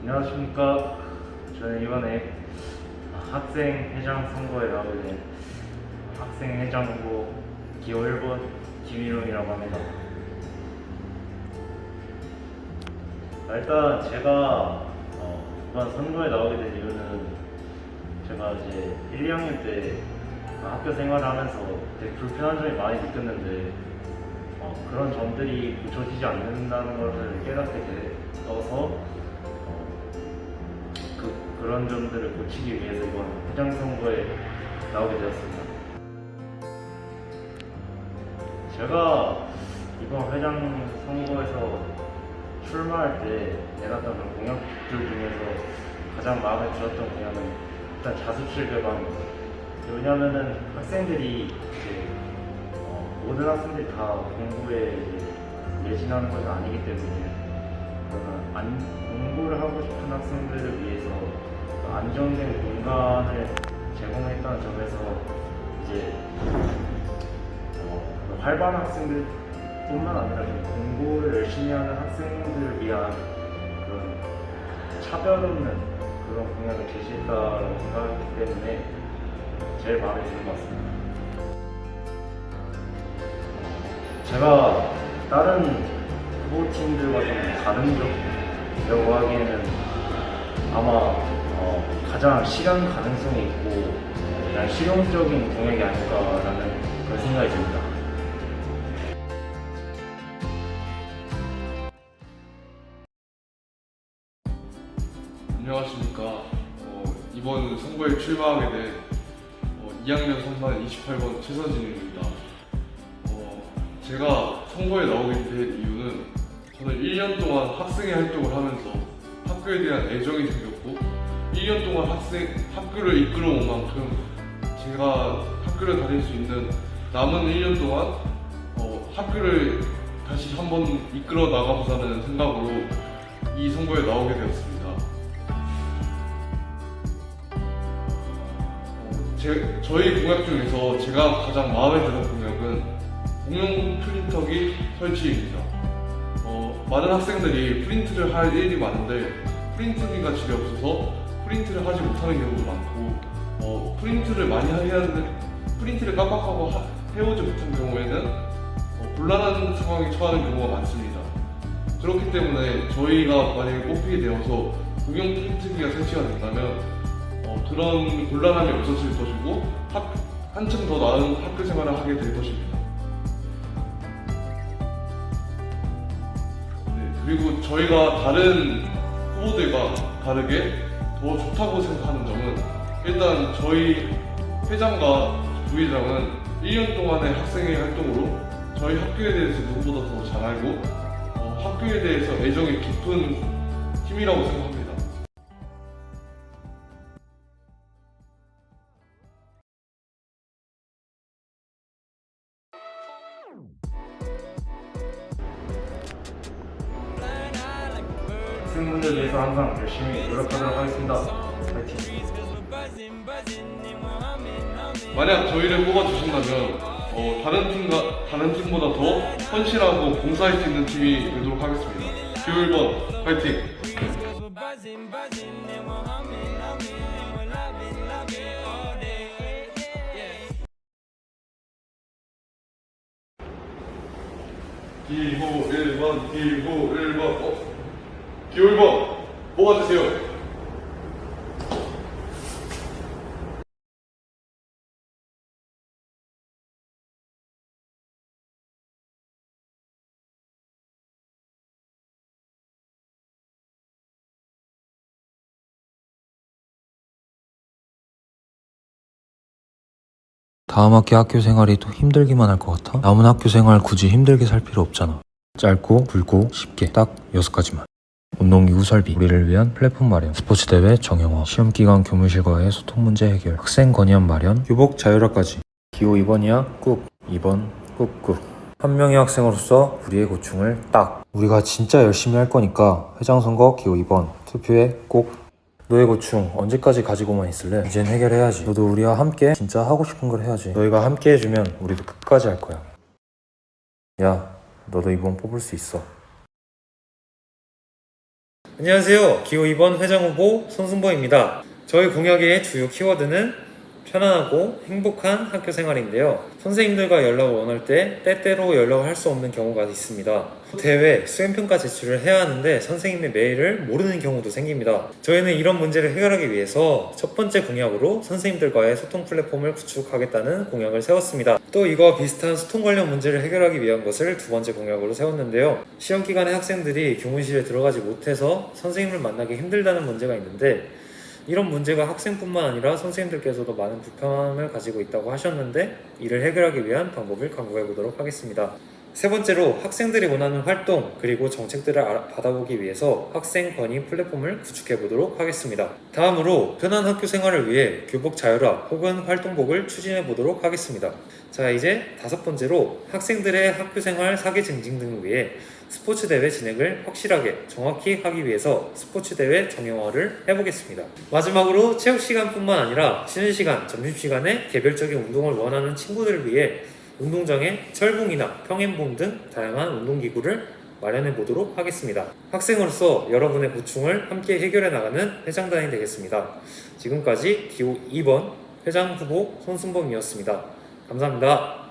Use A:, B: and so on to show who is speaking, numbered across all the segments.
A: 안녕하십니까. 저는 이번에 학생회장 선거에 나오게 된 학생회장 후보 기호 1번 김일웅이라고 합니다. 일단 제가 이번 선거에 나오게 된 이유는 제가 이제 1, 2학년 때 학교 생활을 하면서 되게 불편한 점이 많이 느꼈는데 그런 점들이 고쳐지지 않는다는 것을 깨닫게 되어서 그런 점들을 고치기 위해서 이번 회장 선거에 나오게 되었습니다. 제가 이번 회장 선거에서 출마할 때 내놨던 그런 공약들 중에서 가장 마음에 들었던 공약은 일단 자습실 개방입니다. 왜냐하면은 학생들이 이제 모든 학생들이 다 공부에 매진하는 것은 아니기 때문에 공부를 하고 싶은 학생들을 위해서 안정된 공간을 제공했다는 점에서 이제 활발한 학생들뿐만 아니라 공부를 열심히 하는 학생들을 위한 그런 차별 없는 그런 공약을 제시했다고 생각하기 때문에 제일 마음에 드는 것 같습니다. 제가 다른 후보팀들과 좀 다른 점이라고 하기에는 아마 가장 실현 가능성이 있고 그냥 실용적인 공약이 아닐까라는 그런 생각이 듭니다.
B: 안녕하십니까. 이번 선거에 출마하게 된 2학년 3반 28번 최서진입니다. 제가 선거에 나오게 된 이유는 저는 1년 동안 학생회 활동을 하면서 학교에 대한 애정이 생겼고 1년 동안 학교를 이끌어온 만큼 제가 학교를 다닐 수 있는 남은 1년 동안 학교를 다시 한번 이끌어 나가보자는 생각으로 이 선거에 나오게 되었습니다. 저희 공약 중에서 제가 가장 마음에 드는 공약은 공용 프린터기 설치입니다. 많은 학생들이 프린트를 할 일이 많은데 프린트기가 집에 없어서 프린트를 하지 못하는 경우도 많고 프린트를 많이 해야 하는데 프린트를 깜빡하고 해오지 못한 경우에는 곤란한 상황에 처하는 경우가 많습니다. 그렇기 때문에 저희가 만약에 뽑히게 되어서 공용 프린트기가 설치가 된다면 그런 곤란함이 없어질 것이고 한층 더 나은 학교 생활을 하게 될 것입니다. 그리고 저희가 다른 후보들과 다르게 더 좋다고 생각하는 점은 일단 저희 회장과 부회장은 1년 동안의 학생회 활동으로 저희 학교에 대해서 누구보다 더 잘 알고 학교에 대해서 애정이 깊은 팀이라고 생각합니다.
A: 학생분들 위해서 항상 열심히 노력하도록 하겠습니다. 파이팅!
B: 만약 저희를 뽑아주신다면 다른 팀보다 더 헌신하고 봉사할 수 있는 팀이 되도록 하겠습니다. 기호 1번 파이팅! 기호 1번 기호 1번 뽑아주세요.
C: 다음 학기 학교 생활이 또 힘들기만 할 것 같아? 남은 학교 생활 굳이 힘들게 살 필요 없잖아. 짧고 굵고 쉽게 딱 6가지만. 운동기구 설비, 우리를 위한 플랫폼 마련, 스포츠 대회 정형화, 시험기간 교무실과의 소통 문제 해결, 학생 건의안 마련, 교복 자율화까지. 기호 2번이야 꾹, 2번 꾹꾹. 한 명의 학생으로서 우리의 고충을 딱. 우리가 진짜 열심히 할 거니까 회장 선거 기호 2번 투표에 꼭. 너의 고충 언제까지 가지고만 있을래? 이젠 해결해야지. 너도 우리와 함께 진짜 하고 싶은 걸 해야지. 너희가 함께 해주면 우리도 끝까지 할 거야. 야, 너도 이번 뽑을 수 있어.
D: 안녕하세요. 기호 2번 회장 후보 손승범입니다. 저희 공약의 주요 키워드는 편안하고 행복한 학교 생활인데요. 선생님들과 연락을 원할 때 때때로 연락을 할 수 없는 경우가 있습니다. 대회, 수행평가 제출을 해야 하는데 선생님의 메일을 모르는 경우도 생깁니다. 저희는 이런 문제를 해결하기 위해서 첫 번째 공약으로 선생님들과의 소통 플랫폼을 구축하겠다는 공약을 세웠습니다. 또 이거와 비슷한 소통 관련 문제를 해결하기 위한 것을 두 번째 공약으로 세웠는데요. 시험 기간에 학생들이 교무실에 들어가지 못해서 선생님을 만나기 힘들다는 문제가 있는데 이런 문제가 학생뿐만 아니라 선생님들께서도 많은 불편함을 가지고 있다고 하셨는데 이를 해결하기 위한 방법을 강구해 보도록 하겠습니다. 세 번째로 학생들이 원하는 활동 그리고 정책들을 받아보기 위해서 학생 건의 플랫폼을 구축해 보도록 하겠습니다. 다음으로 편한 학교 생활을 위해 교복 자율화 혹은 활동복을 추진해 보도록 하겠습니다. 자, 이제 다섯 번째로 학생들의 학교 생활 사기 증진 등을 위해 스포츠 대회 진행을 확실하게 정확히 하기 위해서 스포츠 대회 정형화를 해보겠습니다. 마지막으로 체육 시간뿐만 아니라 쉬는 시간, 점심시간에 개별적인 운동을 원하는 친구들을 위해 운동장에 철봉이나 평행봉 등 다양한 운동기구를 마련해 보도록 하겠습니다. 학생으로서 여러분의 고충을 함께 해결해 나가는 회장단이 되겠습니다. 지금까지 기호 2번 회장 후보 손승범이었습니다. 감사합니다.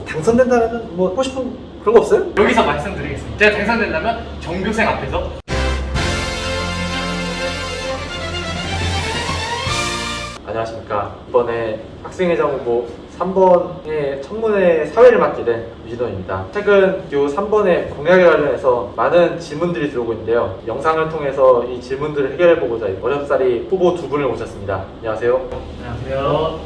E: 당선된다면 뭐 하고 싶은 그런 거 없어요?
F: 여기서 말씀드리겠습니다. 제가 당선된다면 전교생 앞에서
E: 안녕하십니까. 이번에 학생회장 후보 3번의 청문회 사회를 맡게 된 유진원입니다. 최근 요 3번의 공약에 관련해서 많은 질문들이 들어오고 있는데요. 영상을 통해서 이 질문들을 해결해보고자 어렵사리 후보 두 분을 모셨습니다. 안녕하세요.
F: 안녕하세요.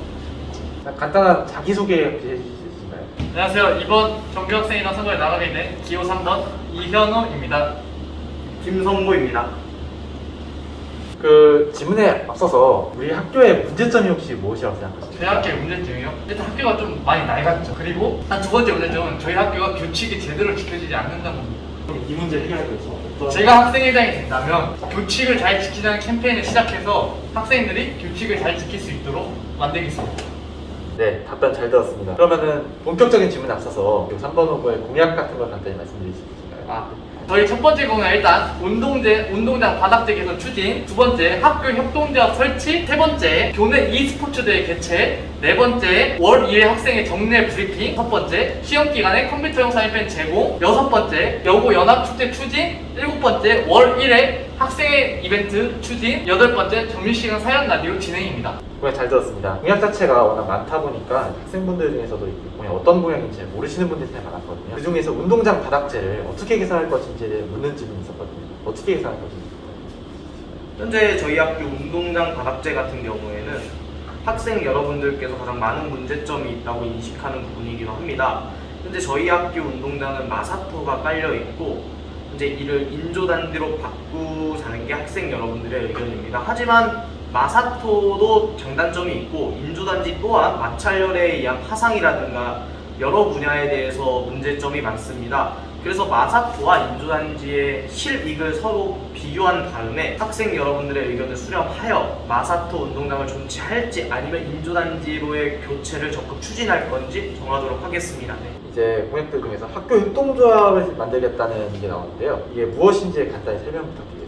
E: 자, 간단한 자기소개 해주실 수 있을까요?
F: 안녕하세요. 이번 전교학생회장 선거에 나가게 된 기호 3번 이현우입니다. 김성보입니다.
E: 그 질문에 앞서서 우리 학교의 문제점이 혹시 무엇이라고 생각하십니까?
F: 저희 학교의 문제점이요? 일단 학교가 좀 많이 낡았죠. 그리고 한 두 번째 문제점은 저희 학교가 규칙이 제대로 지켜지지 않는다는 겁니다.
E: 이 문제 해결하기 위해서
F: 제가 학생회장이 된다면 교칙을 잘 지키자는 캠페인을 시작해서 학생들이 교칙을 잘 지킬 수 있도록 만들겠습니다.
E: 네, 답변 잘 들었습니다. 그러면은 본격적인 질문에 앞서서 3번 후보의 공약 같은 걸 간단히 말씀드릴 수 있을까요?
F: 저희 첫 번째 공약 일단 운동장 바닥재 개선 추진, 두 번째 학교 협동조합 설치, 세 번째 교내 e스포츠 대회 개최, 네 번째 월 2회 학생의 정례 브리핑, 첫 번째 시험 기간에 컴퓨터용 사인펜 제공, 여섯 번째 여고 연합축제 추진, 일곱 번째 월 1회 학생의 이벤트 추진, 여덟 번째 점심시간 사연 라디오 진행입니다.
E: 공약 잘 들었습니다. 공약 자체가 워낙 많다 보니까 학생분들 중에서도 이 공약 어떤 공약인지 모르시는 분들이 참 많았거든요. 그 중에서 운동장 바닥재를 어떻게 개선할 것인지를 묻는 질문이 있었거든요. 어떻게 개선할 것인지.
G: 현재 저희 학교 운동장 바닥재 같은 경우에는 학생 여러분들께서 가장 많은 문제점이 있다고 인식하는 부분이기도 합니다. 현재 저희 학교 운동장은 마사토가 깔려 있고 현재 이를 인조단지로 바꾸자는 게 학생 여러분들의 의견입니다. 하지만 마사토도 장단점이 있고 인조단지 또한 마찰열에 의한 파상이라든가 여러 분야에 대해서 문제점이 많습니다. 그래서 마사토와 인조단지의 실익을 서로 비교한 다음에 학생 여러분들의 의견을 수렴하여 마사토 운동장을 존치할지 아니면 인조단지로의 교체를 적극 추진할 건지 정하도록 하겠습니다.
E: 이제 공약들 중에서 학교 협동조합을 만들겠다는 게 나오는데요. 이게 무엇인지 간단히 설명 부탁드리겠습니다.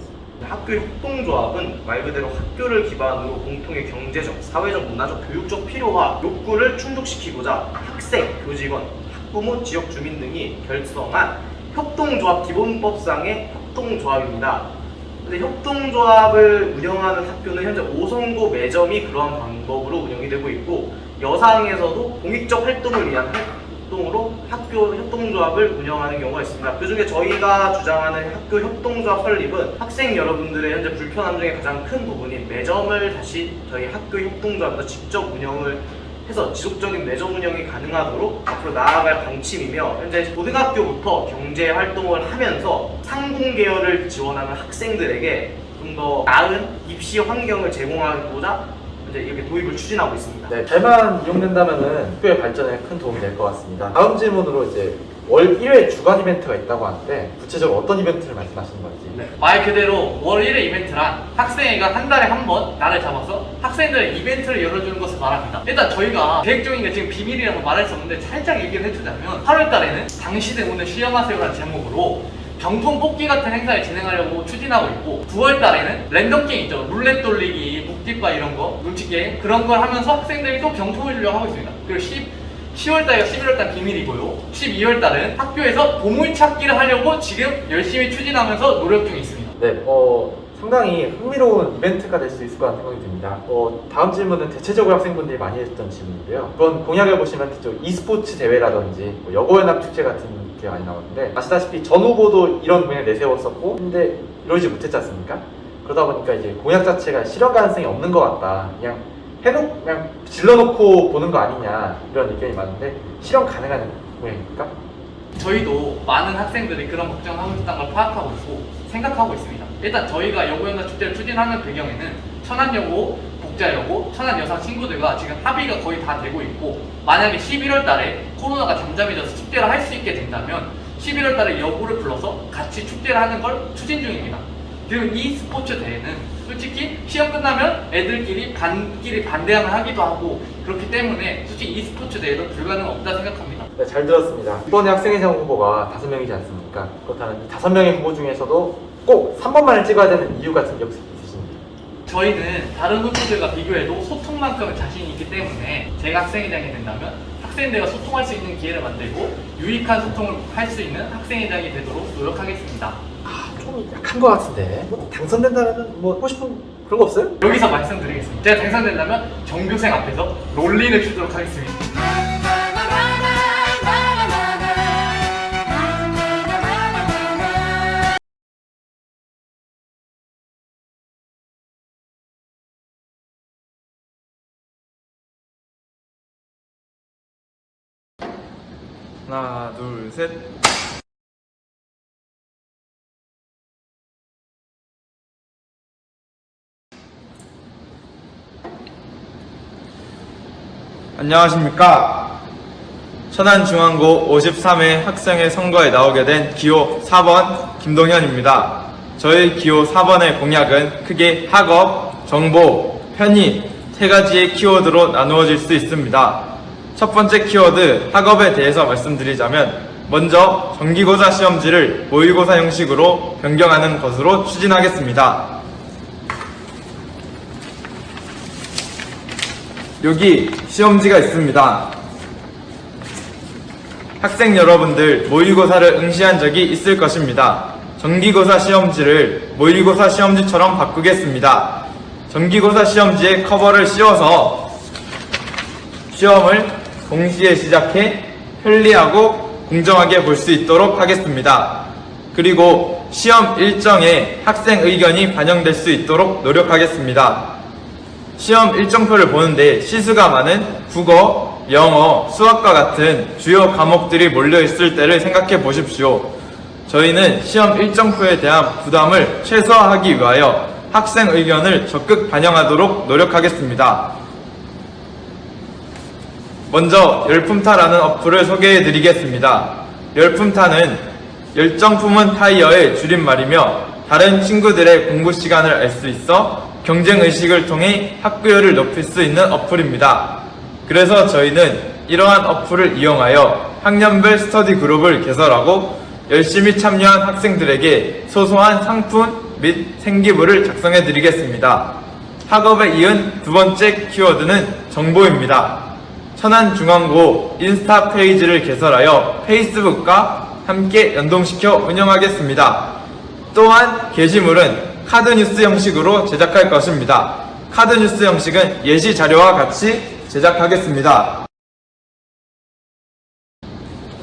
G: 학교 협동조합은 말 그대로 학교를 기반으로 공통의 경제적, 사회적, 문화적, 교육적 필요와 욕구를 충족시키고자 학생, 교직원, 학부모, 지역 주민 등이 결성한 협동조합 기본법상의 협동조합입니다. 근데 협동조합을 운영하는 학교는 현재 5선고 매점이 그러한 방법으로 운영이 되고 있고 여상에서도 공익적 활동을 위한 활동으로 학교 협동조합을 운영하는 경우가 있습니다. 그 중에 저희가 주장하는 학교 협동조합 설립은 학생 여러분들의 현재 불편함 중에 가장 큰 부분인 매점을 다시 저희 학교 협동조합에서 직접 운영을 해서 지속적인 매점 운영이 가능하도록 앞으로 나아갈 방침이며 현재 고등학교부터 경제 활동을 하면서 상공 계열을 지원하는 학생들에게 좀 더 나은 입시 환경을 제공하고자 이제 이렇게 도입을 추진하고 있습니다.
E: 네, 잘만 이용된다면은 학교의 발전에 큰 도움이 될 것 같습니다. 다음 질문으로 이제 월 1회 주간 이벤트가 있다고 하는데 구체적으로 어떤 이벤트를 말씀하시는 건지.
F: 말 그대로 월 1회 이벤트란 학생회가 한 달에 한 번 날을 잡아서 학생들의 이벤트를 열어주는 것을 말합니다. 일단 저희가 계획 중인 게 지금 비밀이라고 말할 수 없는데 살짝 얘기를 해주자면 8월 달에는 당신은 오늘 시험하세요라는 제목으로 경품 뽑기 같은 행사를 진행하려고 추진하고 있고 9월 달에는 랜덤 게임 있죠. 룰렛 돌리기, 묵집바 이런 거, 눈치 게임 그런 걸 하면서 학생들이 또 경품을 주려고 하고 있습니다. 그리고 10월달과 11월달 비밀이고요. 12월달은 학교에서 보물찾기를 하려고 지금 열심히 추진하면서 노력 중에 있습니다.
E: 네, 상당히 흥미로운 이벤트가 될 수 있을 거라는 생각이 듭니다. 다음 질문은 대체적으로 학생분들이 많이 했던 질문인데요. 그건 공약을 보시면 e스포츠 대회라든지 여고연합 축제 같은 게 많이 나오는데 아시다시피 전 후보도 이런 공약 내세웠었고 근데 이루어지지 못했지 않습니까? 그러다 보니까 이제 공약 자체가 실현 가능성이 없는 것 같다. 그냥 질러놓고 보는 거 아니냐 이런 의견이 많은데 실현 가능한 공약입니까?
F: 저희도 많은 학생들이 그런 걱정을 하고 있다는 걸 파악하고 있고 생각하고 있습니다. 일단 저희가 여고연합 축제를 추진하는 배경에는 천안여고, 복자여고, 천안여상 친구들과 지금 합의가 거의 다 되고 있고 만약에 11월 달에 코로나가 잠잠해져서 축제를 할 수 있게 된다면 11월 달에 여고를 불러서 같이 축제를 하는 걸 추진 중입니다. 그리고 이 스포츠 대회는 솔직히 시험 끝나면 애들끼리 반대항을 하기도 하고 그렇기 때문에 솔직히 이 스포츠 대회도 불가능 없다 생각합니다.
E: 네, 잘 들었습니다. 이번에 학생회장 후보가 5명이지 않습니까? 그렇다면 이 5명의 후보 중에서도 꼭 3번만을 찍어야 되는 이유 같은 게 있으신지?
F: 저희는 다른 후보들과 비교해도 소통만큼은 자신이 있기 때문에 제가 학생회장이 된다면 학생들과 소통할 수 있는 기회를 만들고 유익한 소통을 할 수 있는 학생회장이 되도록 노력하겠습니다.
E: 좀 약한 것 같은데 당선된다면 하고 싶은 그런 거 없어요?
F: 여기서 말씀드리겠습니다. 제가 당선된다면 전교생 앞에서 롤링을 추도록 하겠습니다.
B: 하나, 둘, 셋. 안녕하십니까. 천안중앙고 53회 학생회 선거에 나오게 된 기호 4번 김동현입니다. 저희 기호 4번의 공약은 크게 학업, 정보, 편의 3가지의 키워드로 나누어질 수 있습니다. 첫 번째 키워드 학업에 대해서 말씀드리자면 먼저 정기고사 시험지를 모의고사 형식으로 변경하는 것으로 추진하겠습니다. 여기 시험지가 있습니다. 학생 여러분들 모의고사를 응시한 적이 있을 것입니다. 정기고사 시험지를 모의고사 시험지처럼 바꾸겠습니다. 정기고사 시험지에 커버를 씌워서 시험을 동시에 시작해 편리하고 공정하게 볼 수 있도록 하겠습니다. 그리고 시험 일정에 학생 의견이 반영될 수 있도록 노력하겠습니다. 시험 일정표를 보는데 시수가 많은 국어, 영어, 수학과 같은 주요 과목들이 몰려있을 때를 생각해 보십시오. 저희는 시험 일정표에 대한 부담을 최소화하기 위하여 학생 의견을 적극 반영하도록 노력하겠습니다. 먼저 열품타라는 어플을 소개해 드리겠습니다. 열품타는 열정 품은 타이어의 줄임말이며 다른 친구들의 공부 시간을 알 수 있어 경쟁의식을 통해 학구열을 높일 수 있는 어플입니다. 그래서 저희는 이러한 어플을 이용하여 학년별 스터디 그룹을 개설하고 열심히 참여한 학생들에게 소소한 상품 및 생기부를 작성해 드리겠습니다. 학업에 이은 두 번째 키워드는 정보입니다. 천안중앙고 인스타 페이지를 개설하여 페이스북과 함께 연동시켜 운영하겠습니다. 또한 게시물은 카드뉴스 형식으로 제작할 것입니다. 카드뉴스 형식은 예시 자료와 같이 제작하겠습니다.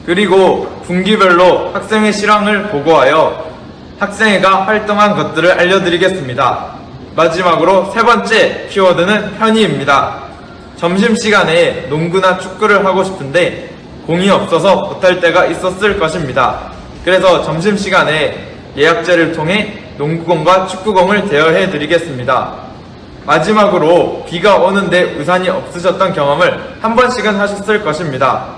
B: 그리고 분기별로 학생회 실황을 보고하여 학생회가 활동한 것들을 알려드리겠습니다. 마지막으로 세 번째 키워드는 편의입니다. 점심시간에 농구나 축구를 하고 싶은데 공이 없어서 못할 때가 있었을 것입니다. 그래서 점심시간에 예약제를 통해 농구공과 축구공을 대여해 드리겠습니다. 마지막으로 비가 오는데 우산이 없으셨던 경험을 한 번씩은 하셨을 것입니다.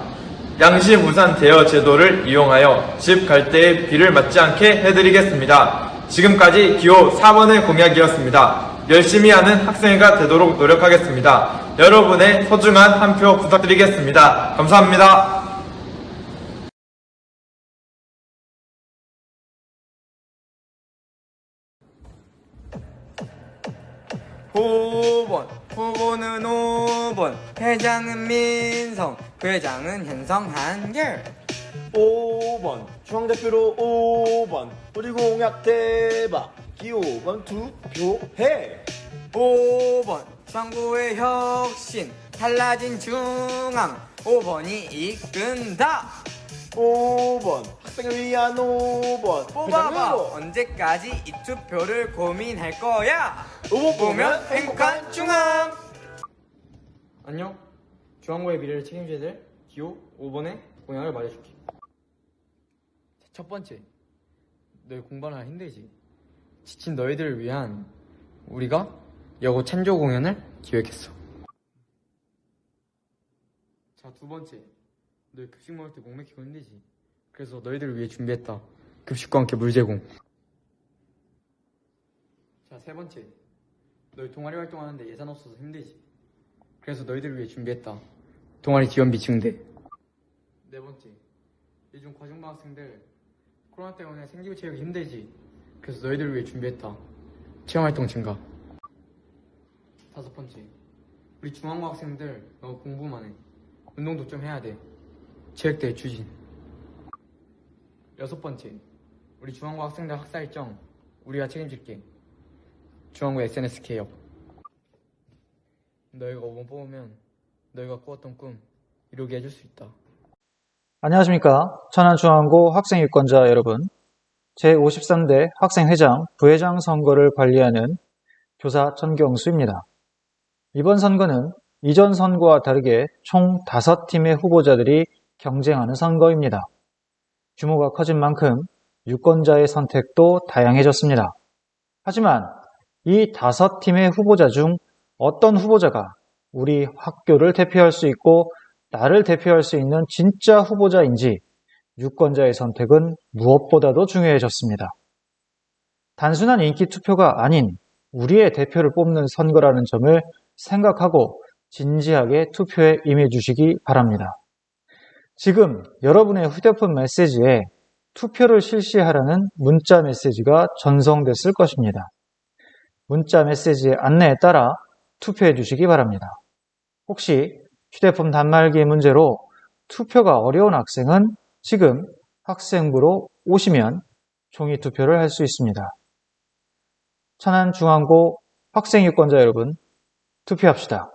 H: 양심우산 대여 제도를 이용하여 집 갈 때의 비를 맞지 않게 해드리겠습니다. 지금까지 기호 4번의 공약이었습니다. 열심히 하는 학생회가 되도록 노력하겠습니다. 여러분의 소중한 한 표 부탁드리겠습니다. 감사합니다.
I: 후보는 5번, 회장은 민성, 부회장은 현성 한결.
J: 5번 중앙대표로 5번 우리 공약 대박 기호 5번 투표해.
I: 5번 중앙부의 혁신, 달라진 중앙, 5번이 이끈다.
J: 5번 학생을 위한 5번
I: 뽑아봐, 언제까지 이 투표를 고민할 거야.
J: 5번
I: 보면 행복한 중앙. 안녕, 중앙부의 미래를 책임져야 될 기호 5번의 공약을 말해줄게. 첫 번째, 너희 공부하느라 힘들지? 지친 너희들을 위한 우리가 여고 찬조 공연을 기획했어. 자, 두 번째, 너희 급식 먹을 때 목 맥히고 힘들지? 그래서 너희들을 위해 준비했다. 급식과 함께 물 제공. 자, 세 번째, 너희 동아리 활동하는데 예산 없어서 힘들지? 그래서 너희들을 위해 준비했다. 동아리 지원비 증대. 네 번째, 요즘 과중반 학생들 코로나 때문에 생기부 체육이 힘들지? 그래서 너희들을 위해 준비했다. 체험활동 증가. 다섯 번째, 우리 중앙고 학생들 너무 공부만 해. 운동도 좀 해야 돼. 체육대회 추진. 여섯 번째, 우리 중앙고 학생들 학사 일정 우리가 책임질게. 중앙고 SNS 개혁. 너희가 5번 뽑으면 너희가 꾸었던 꿈 이루게 해줄 수 있다.
K: 안녕하십니까. 천안중앙고 학생유권자 여러분. 제53대 학생회장, 부회장 선거를 관리하는 교사 전경수입니다. 이번 선거는 이전 선거와 다르게 총 5팀의 후보자들이 경쟁하는 선거입니다. 규모가 커진 만큼 유권자의 선택도 다양해졌습니다. 하지만 이 5팀의 후보자 중 어떤 후보자가 우리 학교를 대표할 수 있고 나를 대표할 수 있는 진짜 후보자인지 유권자의 선택은 무엇보다도 중요해졌습니다. 단순한 인기 투표가 아닌 우리의 대표를 뽑는 선거라는 점을 생각하고 진지하게 투표에 임해주시기 바랍니다. 지금 여러분의 휴대폰 메시지에 투표를 실시하라는 문자 메시지가 전송됐을 것입니다. 문자 메시지의 안내에 따라 투표해 주시기 바랍니다. 혹시 휴대폰 단말기의 문제로 투표가 어려운 학생은 지금 학생부로 오시면 종이 투표를 할 수 있습니다. 천안중앙고 학생유권자 여러분, 투표합시다.